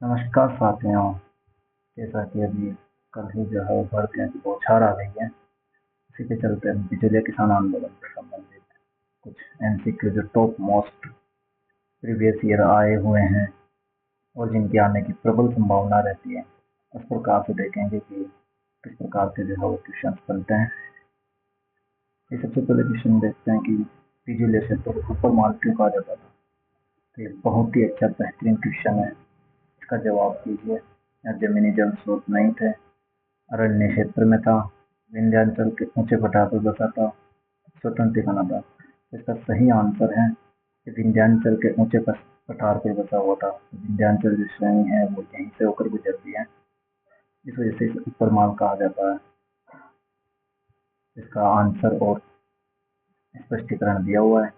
नमस्कार साथियों। जैसा कि अभी कल ही जो है भर्तियों की बौछार आ गई है, इसी के चलते हम बिजली किसान आंदोलन से संबंधित कुछ एमसीक्यू जो टॉप मोस्ट प्रीवियस ईयर आए हुए हैं और जिनके आने की प्रबल संभावना रहती है, उस प्रकार से देखेंगे कि किस प्रकार के जो है वो क्वेश्चन बनते हैं। ये सबसे पहले क्वेश्चन देखते हैं कि बिजली से तो ऊपर माल क्यों कहा जाता था। तो ये बहुत ही अच्छा बेहतरीन क्वेश्चन है, इसका जवाब कीजिए। यहाँ जमीनी जल स्रोत नहीं थे, अरण्य क्षेत्र में था, विंध्याचल के ऊंचे पठार पर बसा था, स्वतंत्र ठिकाना था। इसका सही आंसर है कि विंध्याचल के ऊंचे पठार पर बसा हुआ था। विंध्याचल जो श्रेणी है वो यहीं से होकर गुजरती है, इस वजह से इसे ऊपर माल कहा जाता है। इसका आंसर और स्पष्टीकरण दिया हुआ है।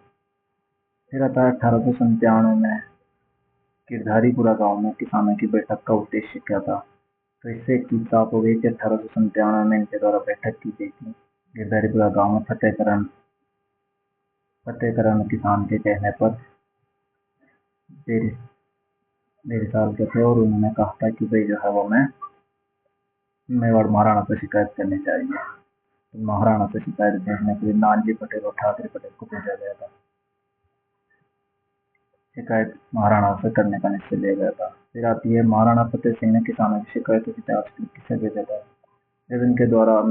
फिर आता है 1897 में गिरधारीपुरा गांव में किसानों की बैठक का उद्देश्य क्या था। तो इससे एक चीज साफ हो गई कि 1897 में इनके द्वारा बैठक की गई थी गिरधारीपुरा गांव में। फतेहकरण किसान के कहने पर डेढ़ डेढ़ साल के थे और उन्होंने कहा था कि भाई जो है वो मैं मेवाड़ महाराणा से शिकायत करनी चाहिए। तो महाराणा से शिकायत भेजने के लिए नानजी पटेल और ठाकरे पटेल को भेजा गया था। शिकायत महाराणा से करने का निश्चय लिया गया था। फिर आती है महाराणा फतेह सिंह ने किसानों की शिकायतों की जांच के लिए किसे भेजा था। जब इनके द्वारा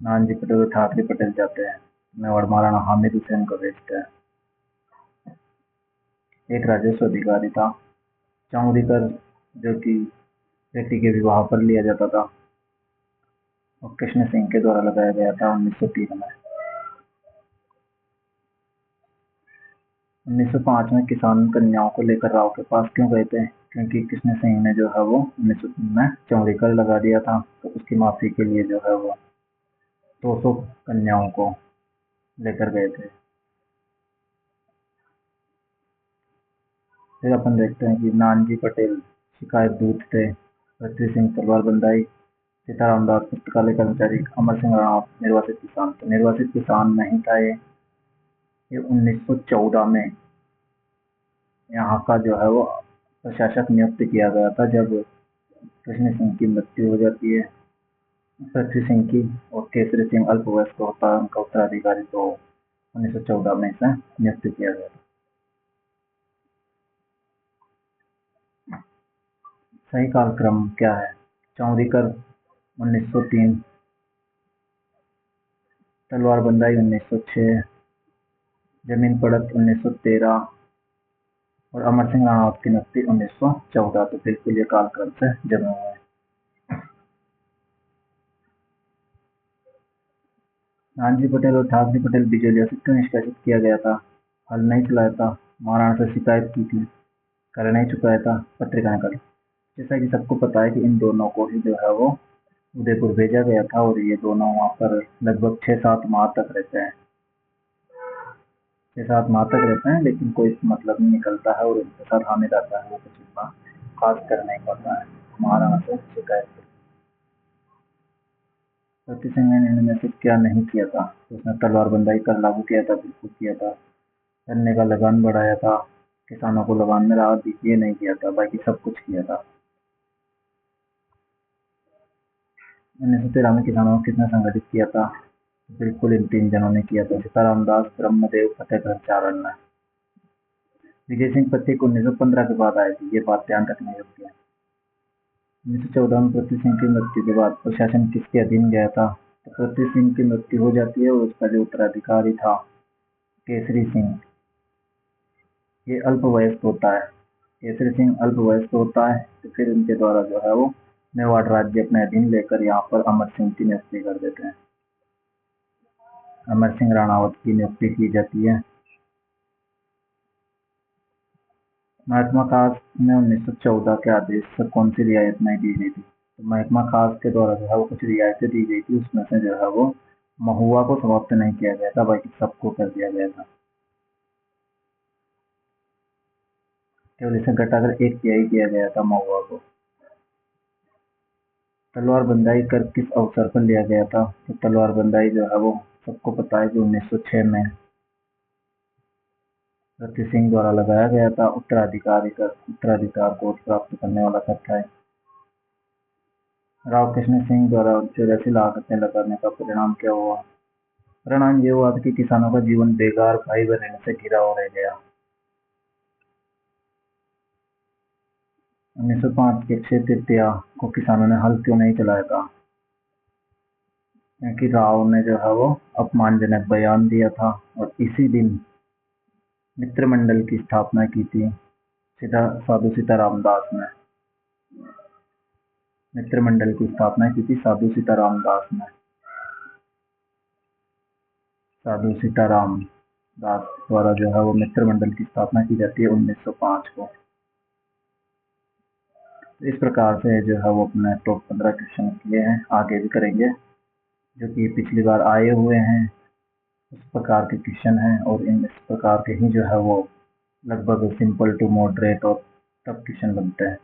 नानजी पटेल और ठाकरे पटेल जाते हैं, मेवाड़ महाराणा हामिद हुसैन को भेजते हैं। एक राजस्व अधिकारी था चौधरी कर, जो कि बेटी के विवाह पर लिया जाता था और कृष्ण सिंह के द्वारा लगाया गया था 1903 में। 1905 में किसान कन्याओं को लेकर राव के पास क्यों गए थे, क्योंकि कृष्ण सिंह ने जो है वो 1903 में चौधरी कर लगा दिया था, तो उसकी माफी के लिए जो है वो 200 कन्याओं को लेकर गए थे। फिर अपन देखते हैं कि नानजी पटेल शिकायत दूत थे, पृथ्वी सिंह तलवार बंदाई, सीताराम दास पुस्तकालय कर्मचारी, अमर सिंह राणा निर्वासित किसान। तो निर्वासित किसान नहीं था ये 1914 में यहाँ का जो है वो प्रशासक नियुक्त किया गया था, जब कृष्ण सिंह की मृत्यु हो जाती है पृथ्वी सिंह की और केसरी सिंह अल्पवयस्क होता है उनका उत्तराधिकारी। तो 1914 में इसे नियुक्त किया गया था। सही कालक्रम क्या है। चौधरी कर 1903, तलवार बंदाई 1906, जमीन पड़त 1913 और अमर सिंह राणावत की नियुक्ति 1914। तो बिल्कुल ये कालक्रम से जमे हुए हैं। नानजी पटेल और ठाकरे पटेल बिजलिया से क्यों निष्कासित किया गया था। हल नहीं चलाया था, महाराणा से शिकायत की थी, कर नहीं चुकाया था, पत्रिका निकाली। जैसा कि सबको पता है कि इन दोनों को ही जो है वो उदयपुर भेजा गया था और ये दोनों वहां पर लगभग 6-7 माह तक रहते हैं। 6-7 माह तक रहते हैं, लेकिन कोई मतलब नहीं निकलता है और उनके साथ हामिद आता है, वो कुछ इतना खास कर नहीं पाता है। महाराणा से शिकायत की। पृथ्वी सिंह ने इनमें से क्या नहीं किया था। तो उसने तलवार बंदाई कर लागू किया था, बिल्कुल किया था। गन्ने का लगान बढ़ाया था, किसानों को लगान में राहत दी, ये नहीं किया था, बाकी सब कुछ किया था। 1913 में किसानों को किसने संगठित किया था। बिल्कुल इन 3 जनों ने किया था, सीताराम दास, ब्रह्मदेव, फतेहकर चारण ने। विजय सिंह पत्रिक 1915 के बाद आए थे, ये बात ध्यान रखने योग्य है। 1914 में पृथ्वी सिंह की मृत्यु के बाद प्रशासन किसके अधीन गया था। तो पृथ्वी सिंह की मृत्यु हो जाती है और उसका जो उत्तराधिकारी था केसरी सिंह, ये अल्पवयस्क होता है। केसरी सिंह अल्पवयस्क होता है, तो फिर उनके द्वारा जो है वो मेवाड़ राज्य अपने अधीन लेकर यहाँ पर अमर सिंह की नियुक्ति कर देते हैं। अमर सिंह राणावत की नियुक्ति की जाती है। महकमा खास में 1914 के आदेश से कौन सी रियायत नहीं दी गई थी। तो महकमा खास के द्वारा जो है वो कुछ रियायतें दी गई थी, उसमें से जो है वो महुआ को समाप्त नहीं किया गया था, बाकी सबको कर दिया गया था। केवल इसे घटाकर 1/3 किया गया था महुआ को। तलवार बंदाई कर किस अवसर पर लिया गया था। तो तलवार बंदाई जो है वो सबको पता है कि 1906 में ऋषि सिंह द्वारा लगाया गया था। उत्तराधिकार को प्राप्त करने वाला तथ्य है। राव कृष्ण सिंह द्वारा 84 लागतें लगाने का परिणाम क्या हुआ? परिणाम ये हुआ था कि किसानों का जीवन बेकार, भाई व ऋण से घिरा हो रह गया। 1905 के अक्षय तृतीया को किसानों ने हल क्यों नहीं चलाया था? क्योंकि राव ने जो है वो अपमानजनक बयान दिया था और इसी दिन मित्रमंडल की स्थापना की थी साधु सीताराम दास ने। मित्रमंडल की स्थापना की थी साधु सीताराम दास ने। साधु सीताराम दास द्वारा जो है वो मित्रमंडल की स्थापना की जाती है 1905 को। इस प्रकार से जो है वो अपने टॉप 15 क्वेश्चन किए हैं, आगे भी करेंगे, जो कि पिछली बार आए हुए हैं उस प्रकार के क्वेश्चन हैं और इन इस प्रकार के ही जो है वो लगभग सिंपल टू मॉडरेट और टफ क्वेश्चन बनते हैं।